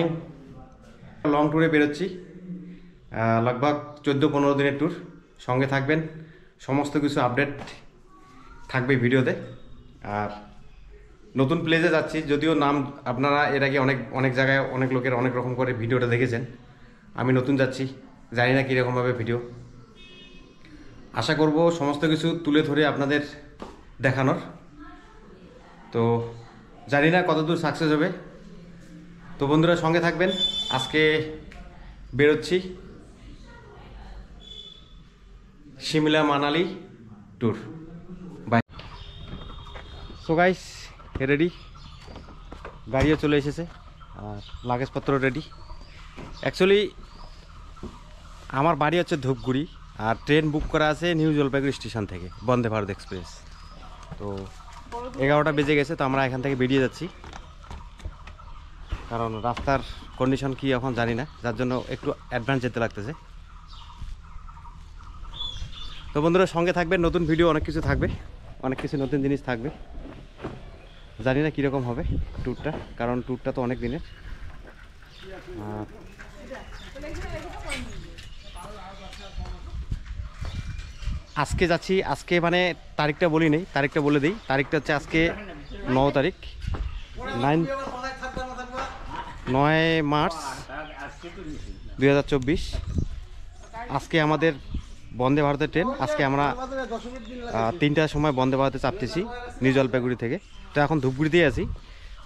Morning. Long ট্যুরে বেরোচ্ছি, লগভগ 14-15 দিনের ট্যুর। সঙ্গে থাকবেন, সমস্ত কিছু আপডেট থাকবে ভিডিওতে। আর নতুন প্লেসে যাচ্ছি, যদিও নাম আপনারা এর আগে অনেক জায়গায় অনেক লোকের অনেক রকম করে ভিডিওটা দেখেছেন। আমি নতুন যাচ্ছি, জানি না কীরকম হবে ভিডিও। আশা করব সমস্ত কিছু তুলে ধরে আপনাদের দেখানোর। তো জানি না কতদূর সাকসেস হবে। তো বন্ধুরা সঙ্গে থাকবেন, আজকে বেরোচ্ছি Shimla Manali tour. Bye. So guys, ready, গাড়িও চলে এসেছে আর লাগেজপত্র রেডি। অ্যাকচুয়ালি আমার বাড়ি হচ্ছে ধূপগুড়ি, আর ট্রেন বুক করা আছে নিউ জলপাইগুড়ি স্টেশন থেকে, বন্দে ভারত এক্সপ্রেস। তো 11টা বেজে গেছে, তো আমরা এখান থেকে বেরিয়ে যাচ্ছি, কারণ রাস্তার কন্ডিশন কি এখন জানি না, যার জন্য একটু অ্যাডভান্স যেতে লাগতেছে। তো বন্ধুরা সঙ্গে থাকবেন, নতুন ভিডিও অনেক কিছু থাকবে, অনেক কিছু নতুন জিনিস থাকবে। জানি না কীরকম হবে ট্যুরটা, কারণ ট্যুরটা তো অনেক দিনের। আজকে যাচ্ছি, আজকে মানে তারিখটা বলি নেই, তারিখটা বলে দিই। তারিখটা হচ্ছে আজকে 9 তারিখ, 9 মার্চ 2024। আজকে আমাদের বন্দে ভারতের ট্রেন। আজকে আমরা 3টার সময় বন্দে ভারতে চাপতেছি নিউ জলপাইগুড়ি থেকে। তো এখন ধূপগুড়িতেই আছি।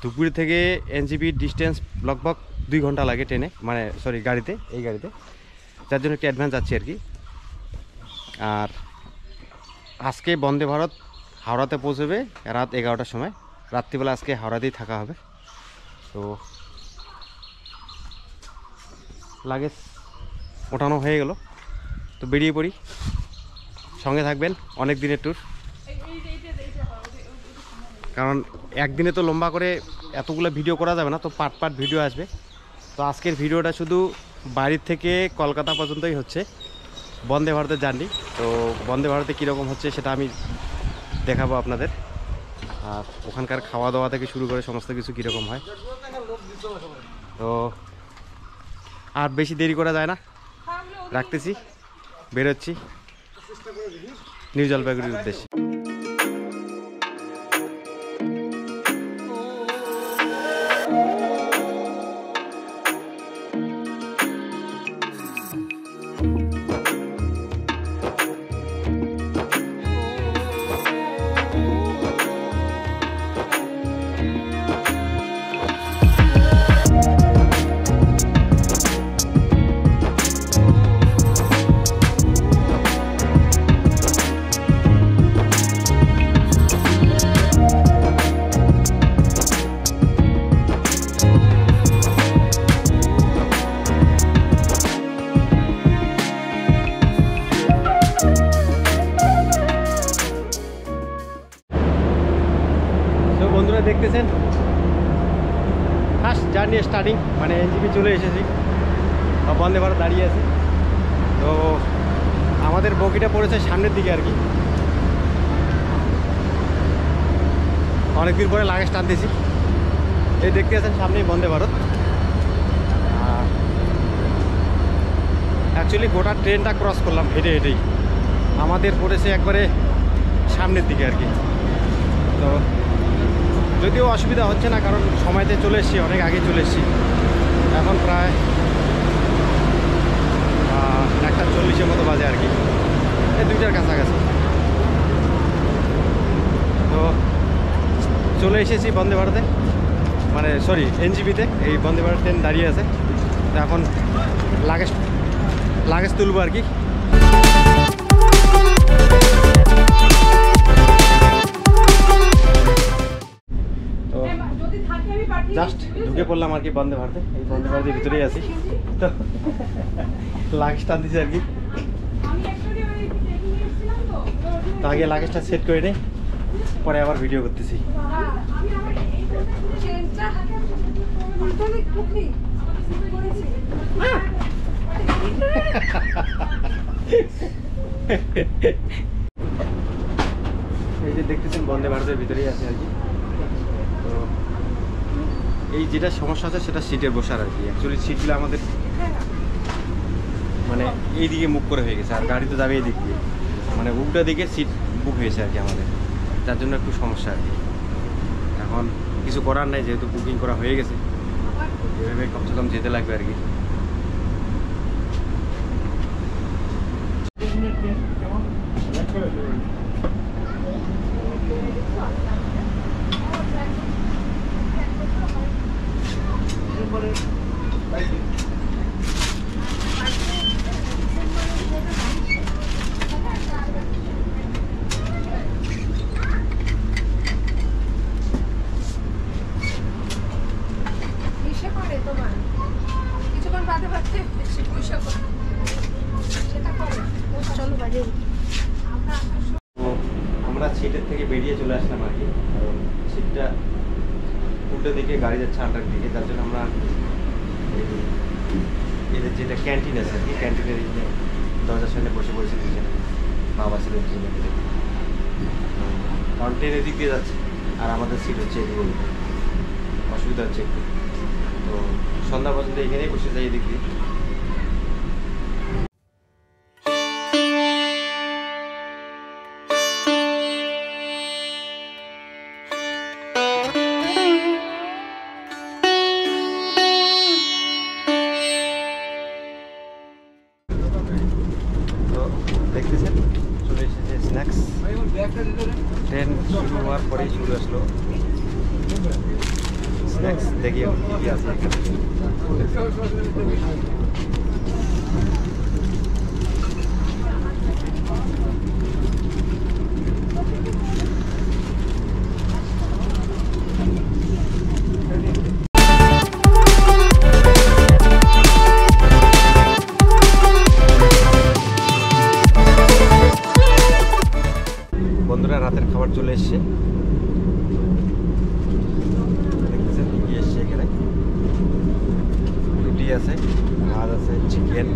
ধূপগুড়ি থেকে এনজিপি ডিস্টেন্স লগভগ 2 ঘন্টা লাগে ট্রেনে, মানে সরি গাড়িতে, এই গাড়িতে, যার জন্য একটু অ্যাডভান্স যাচ্ছি আর কি। আর আজকে বন্দে ভারত হাওড়াতে পৌঁছবে রাত 11টার সময়। রাত্রিবেলা আজকে হাওড়াতেই থাকা হবে। তো লাগেজ ওঠানো হয়ে গেল, তো বেরিয়ে পড়ি। সঙ্গে থাকবেন, অনেক দিনের ট্যুর, কারণ একদিনে তো লম্বা করে এতগুলো ভিডিও করা যাবে না, তো পার্ট পার্ট ভিডিও আসবে। তো আজকের ভিডিওটা শুধু বাড়ির থেকে কলকাতা পর্যন্তই হচ্ছে, বন্দে ভারতের জার্নি। তো বন্দে ভারতে কীরকম হচ্ছে সেটা আমি দেখাবো আপনাদের, আর ওখানকার খাওয়া দাওয়া থেকে শুরু করে সমস্ত কিছু কীরকম হয়। তো আর বেশি দেরি করা যায় না, রাখতেছি, বেরোচ্ছি নিউ জলপাইগুড়ির উদ্দেশ্যে। বন্ধুরা দেখতেছেন ফার্স্ট জার্নি স্টার্টিং, মানে এনজিপি চলে এসেছি, বন্দে ভারত দাঁড়িয়ে আছে। তো আমাদের বগিটা পড়েছে সামনের দিকে আর কি। অনেকদিন পরে লাগেজ টানতেছি, এই দেখতে আছেন সামনেই বন্দে ভারত। অ্যাকচুয়ালি গোটা ট্রেনটা ক্রস করলাম হেঁটে হেঁটেই, আমাদের পড়েছে একবারে সামনের দিকে আর কি। তো যদিও অসুবিধা হচ্ছে না, কারণ সময়তে চলে এসেছি, অনেক আগে চলে এসেছি। এখন প্রায় 1:40 মতো বাজে আর কি, এই 2টার কাছাকাছি। তো চলে এসেছি বন্দে ভারতে, মানে সরি এনজিপিতে। এই বন্দে ভারত ট্রেন দাঁড়িয়ে আছে, তো এখন লাগেজ তুলবো আর কি। জাস্ট ঢুকে পড়লাম আর কি বন্দে ভারতে, এই বন্দে ভারতের ভিতরেই আছি। তো লাগেজ টানতেছি আর কি। তো আগে লাগেজটা সেট করে নেই, পরে আবার ভিডিও করতেছি। এই যে দেখতেছেন বন্দে ভারতের ভিতরেই আছে আর কি। তো এই যেটা সমস্যা আছে সেটা সিটের বসার আর কি। অ্যাকচুয়ালি সিটগুলো আমাদের মানে এই দিকে মুখ করে হয়ে গেছে, আর গাড়ি তো যাবে এই দিক দিয়ে, মানে উল্টা দিকে সিট বুক হয়েছে আর কি আমাদের, যার জন্য একটু সমস্যা আর কি। এখন কিছু করার নাই, যেহেতু বুকিং করা হয়ে গেছে, এভাবে কমসে কম যেতে লাগবে আর কি। আমরা সিটের থেকে বেরিয়ে চলে আসলাম আর কি, কারণ সিটটা উল্টো দিকে গাড়ি যাচ্ছে আন্ডার দিকে, যার জন্য আমরা এদের যেটা ক্যান্টিন আছে আর কি, ক্যান্টিনের দরজার সামনে বসে পড়েছি দুজনে, বাবা ছিলেন দুজনে মিলে, কারণ ট্রেন এদিক দিয়ে যাচ্ছে আর আমাদের সিট হচ্ছে এদিকে, অসুবিধা হচ্ছে একটু। তো সন্ধ্যা পর্যন্ত এখানেই বসে যাই এদিক দিয়ে। দেখতেছেন চলে এসেছে স্ন্যাক্স, ট্রেন শুরু হওয়ার পরেই শুরু আসলো স্ন্যাক্স। দেখি কি কি আছে এখানে। বন্ধুরা রাতের খাবার চলে এসছে, দেখতেছেন কি এসছে এখানে, রুটি আছে, ভাত আছে, চিকেন,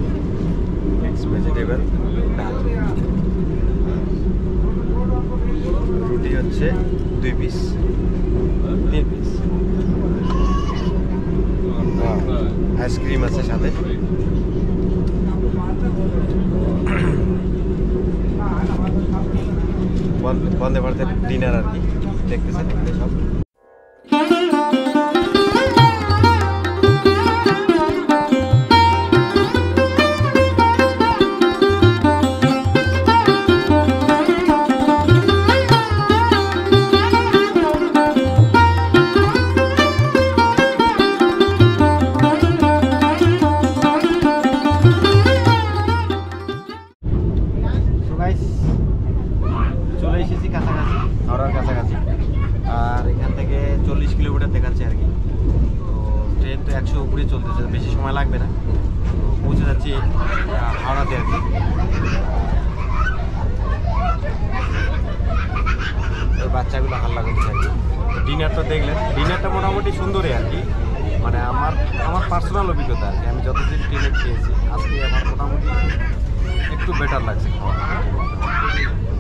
মিক্স ভেজিটেবল, ডাল। রুটি হচ্ছে 2 পিস 3 পিস, আইসক্রিম আছে সাথে। বন্দে ভারতের ডিনার আর কি, দেখতেছেন এখানে সব। চলে এসেছি কাছাকাছি, হাওড়ার কাছাকাছি, আর এখান থেকে 40 কিলোমিটার দেখাচ্ছে আর কি। তো ট্রেন তো 100 উপরে চলতেছে, বেশি সময় লাগবে না, তো পৌঁছে যাচ্ছি হাওড়াতে আর কি। ওই বাচ্চাগুলো হাল্লা করছে আর কি। ডিনারটা দেখলেন, ডিনারটা মোটামুটি সুন্দরই আর কি, মানে আমার পার্সোনাল অভিজ্ঞতা আর কি। আমি যতদিন ট্রেনে খেয়েছি আজকে আমার মোটামুটি একটু বেটার লাগছে খাওয়া।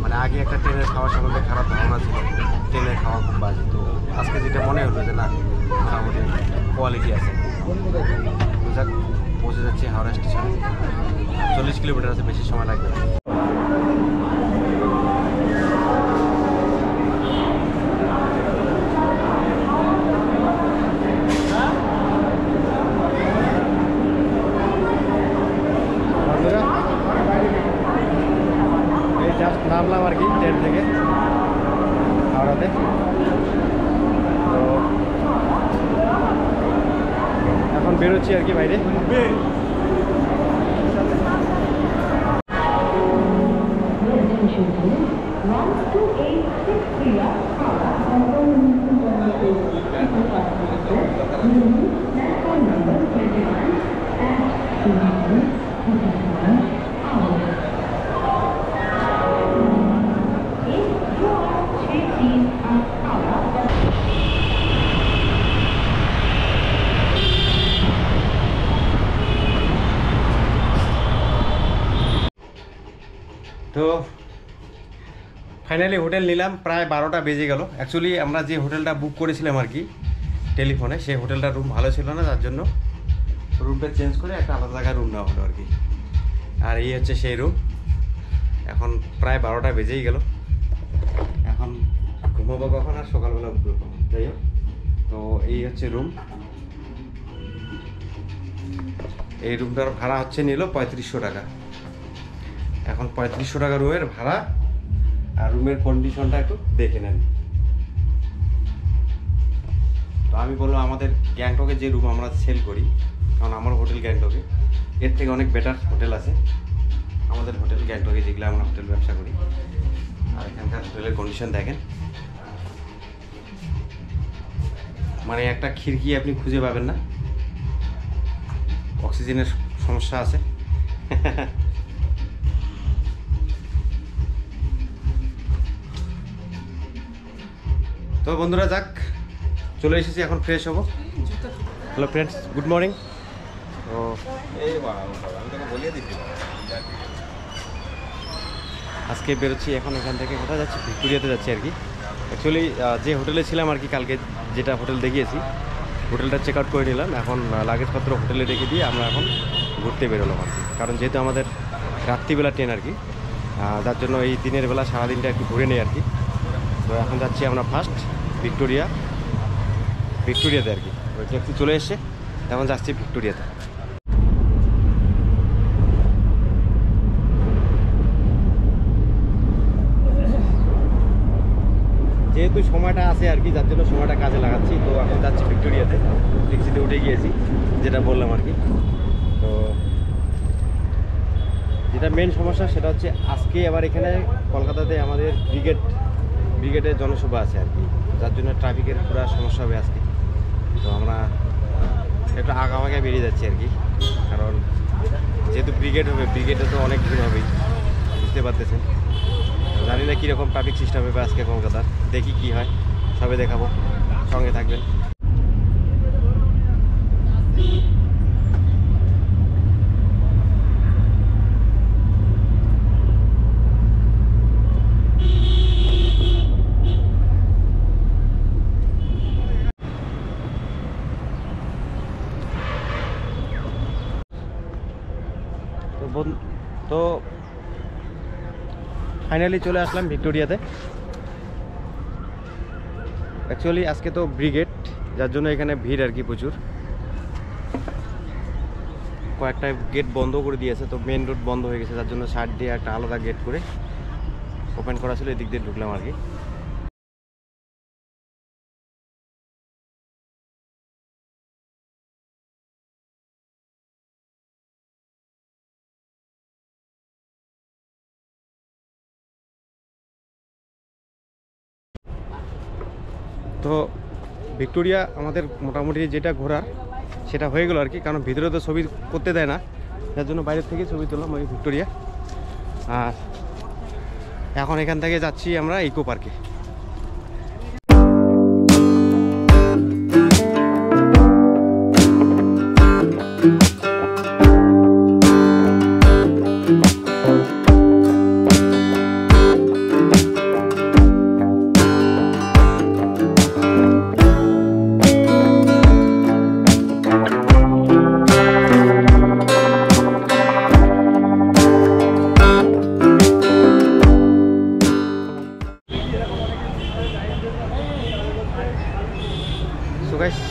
মানে আগে একটা ট্রেনের খাওয়া সম্বন্ধে খারাপ ধারণা ছিল, ট্রেনের খাওয়া খুব বাজে, তো আজকে যেটা মনে হলো যে না মোটামুটি কোয়ালিটি আছে। তো যাক, পৌঁছে যাচ্ছি হাওড়া স্টেশনে, 40 কিলোমিটার আছে, বেশি সময় লাগবে না। জাস্ট নামলাম আর কি ট্রেন থেকে হাওড়াতে। তো এখন বেরোচ্ছি আর কি বাইরে। তো ফাইনালি হোটেল নিলাম, প্রায় 12টা বেজে গেল। অ্যাকচুয়ালি আমরা যে হোটেলটা বুক করেছিলাম আর কি, টেলিফোনে। সেই হোটেলটার রুম ভালো ছিল না, তার জন্য রুমটা চেঞ্জ করে একটা আলাদা জায়গায় রুম নেওয়া হলো আর কি। আর এই হচ্ছে সেই রুম। এখন প্রায় 12টা বেজেই গেল। এখন ঘুমাবো কখন আর সকালবেলা উঠবো কখন, যাই হোক। তো এই হচ্ছে রুম। এই রুমটার ভাড়া হচ্ছে নিল 3500 টাকা। এখন 3500 টাকা রুমের ভাড়া, আর রুমের কন্ডিশনটা একটু দেখে নেন। তো আমি বললাম আমাদের গ্যাংটকে যে রুম আমরা সেল করি, কারণ আমার হোটেল গ্যাংটকে, এর থেকে অনেক বেটার হোটেল আছে আমাদের হোটেল গ্যাংটকে, যেগুলো আমরা হোটেল ব্যবসা করি। আর এখানকার হোটেলের কন্ডিশন দেখেন, মানে একটা খিড়কি আপনি খুঁজে পাবেন না, অক্সিজেনের সমস্যা আছে। তো বন্ধুরা যাক, চলে এসেছি, এখন ফ্রেশ হবো। Hello friends, good morning. তো আজকে বেরোচ্ছি এখন এখান থেকে। কোথায় যাচ্ছি? ভিক্টোরিয়াতে যাচ্ছি আর কি। অ্যাকচুয়ালি যে হোটেলে ছিলাম আর কি, কালকে যেটা হোটেল দেখিয়েছি, হোটেলটা চেক আউট করে নিলাম। এখন লাগেজপত্র হোটেলে রেখে দিয়ে আমরা এখন ঘুরতে বেরোলাম আর কি। কারণ যেহেতু আমাদের রাত্রিবেলা ট্রেন আর কি, যার জন্য এই দিনের বেলা সারাদিনটা একটু ঘুরে নেই আর কি। তো এখন যাচ্ছি আমরা ফার্স্ট ভিক্টোরিয়াতে আর কি। ওই ট্যাক্সি চলে এসছে, এখন যাচ্ছি ভিক্টোরিয়াতে। যেহেতু সময়টা আছে আর কি, যার জন্য সময়টা কাজে লাগাচ্ছি। তো এখন যাচ্ছি ভিক্টোরিয়াতে, ট্যাক্সিতে উঠে গিয়েছি, যেটা বললাম আর কি। তো যেটা মেন সমস্যা সেটা হচ্ছে আজকে আবার এখানে কলকাতাতে আমাদের ব্রিগেডের জনসভা আছে আর কি, যার জন্য ট্রাফিকের পুরো সমস্যা হবে আজকে। তো আমরা একটু আগামাগে বেরিয়ে যাচ্ছি আর কি, কারণ যেহেতু ব্রিগেড হবে, ব্রিগেডে তো অনেক ভিড় হবেই, বুঝতে পারতেছেন। জানি না কীরকম ট্রাফিক সিস্টেম হবে আজকে কলকাতার, দেখি কি হয়, সবে দেখাবো, সঙ্গে থাকবেন। তো ফাইনালি চলে আসলাম ভিক্টোরিয়াতে। অ্যাকচুয়ালি আজকে তো ব্রিগেড, যার জন্য এখানে ভিড় আর কি প্রচুর। কয়েকটা গেট বন্ধ করে দিয়েছে, তো মেন রোড বন্ধ হয়ে গেছে, যার জন্য সাইড দিয়ে একটা আলাদা গেট করে ওপেন করা ছিল, এদিক দিয়ে ঢুকলাম আর কি। তো ভিক্টোরিয়া আমাদের মোটামুটি যেটা ঘোরার সেটা হয়ে গেল আর কি, কারণ ভিতরে তো ছবি করতে দেয় না, যার জন্য বাইরের থেকে ছবি তুললাম ওই ভিক্টোরিয়া। আর এখন এখান থেকে যাচ্ছি আমরা ইকো পার্কে।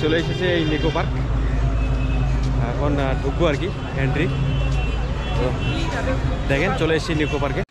চলে এসেছে এই নিকো পার্ক, এখন ঢুকবো আর কি, এন্ট্রি। তো দেখেন চলে এসেছি নিকো পার্কে।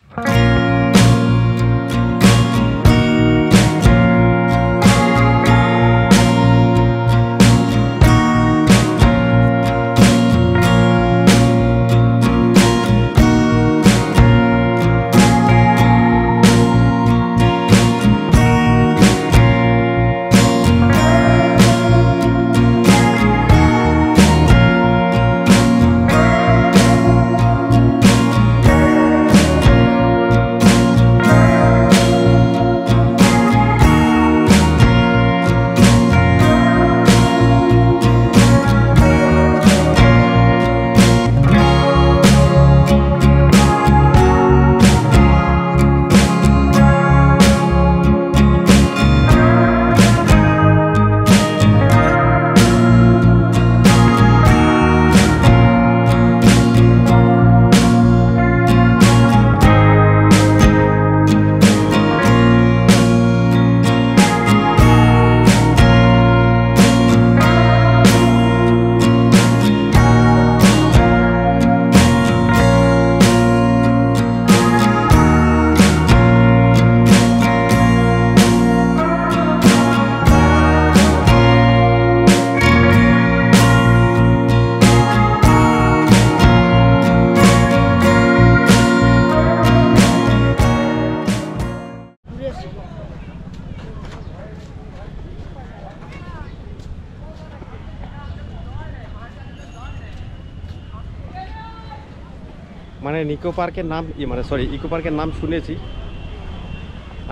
মানে নিকো পার্কের নাম মানে সরি ইকো পার্কের নাম শুনেছি,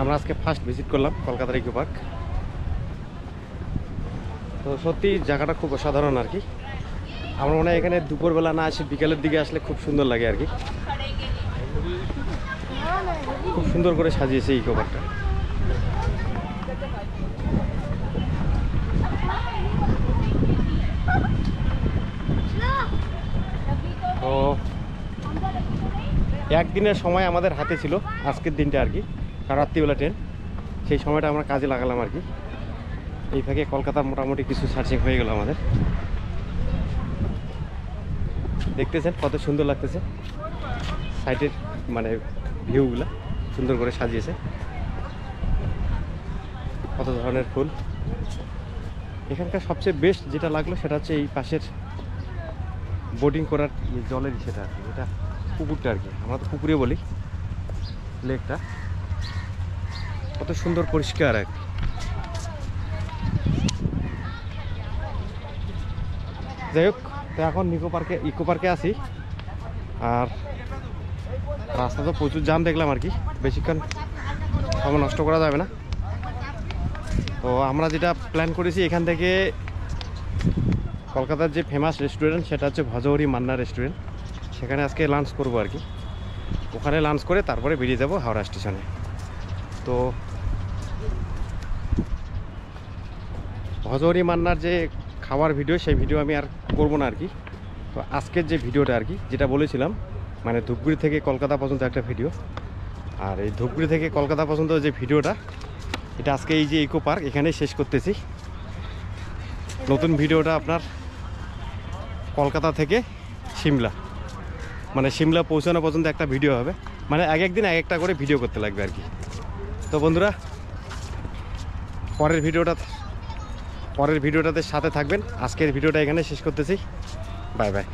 আমরা আজকে ফার্স্ট ভিজিট করলাম কলকাতার ইকো পার্ক। তো সত্যি জায়গাটা খুব অসাধারণ আর কি। আমার মনে হয় এখানে দুপুরবেলা না আসে বিকালের দিকে আসলে খুব সুন্দর লাগে আর কি। খুব সুন্দর করে সাজিয়েছে ইকো পার্কটা। তো একদিনের সময় আমাদের হাতে ছিল আজকের দিনটা আর কি, কারণ রাত্রিবেলা ট্রেন, সেই সময়টা আমরা কাজে লাগালাম আর কি। এই ফাঁকে কলকাতার মোটামুটি কিছু সার্চিং হয়ে গেল আমাদের। দেখতেছেন কত সুন্দর লাগতেছে সাইডের মানে ভিউগুলা সুন্দর করে সাজিয়েছে, কত ধরনের ফুল। এখানকার সবচেয়ে বেস্ট যেটা লাগলো সেটা হচ্ছে এই পাশের বোটিং করার জলের সেটা আর কি, এটা পুকুরটা আর কি, আমরা তো পুকুরে বলি লেকটা, কত সুন্দর পরিষ্কার আর কি। যাই হোক, তো এখন ইকো পার্কে আছি, আর রাস্তা তো প্রচুর জ্যাম দেখলাম আর কি, বেশিক্ষণ সময় নষ্ট করা যাবে না। তো আমরা যেটা প্ল্যান করেছি এখান থেকে কলকাতার যে ফেমাস রেস্টুরেন্ট সেটা হচ্ছে ভজহরি মান্না রেস্টুরেন্ট, সেখানে আজকে লাঞ্চ করবো আর কি। ওখানে লাঞ্চ করে তারপরে বেরিয়ে যাব হাওড়া স্টেশনে। তো ভজহরি মান্নার যে খাওয়ার ভিডিও সেই ভিডিও আমি আর করবো না আর কি। তো আজকের যে ভিডিওটা আর কি, যেটা বলেছিলাম মানে ধূপগুড়ি থেকে কলকাতা পর্যন্ত একটা ভিডিও, আর এই ধূপগুড়ি থেকে কলকাতা পর্যন্ত যে ভিডিওটা, এটা আজকে এই যে ইকো পার্ক এখানেই শেষ করতেছি। নতুন ভিডিওটা আপনার কলকাতা থেকে সিমলা, মানে সিমলা পৌঁছানো পর্যন্ত একটা ভিডিও হবে, মানে এক একদিন এক একটা করে ভিডিও করতে লাগবে আর কি। তো বন্ধুরা, পরের ভিডিওটাতে সাথে থাকবেন। আজকের ভিডিওটা এখানে শেষ করতেছি। Bye bye.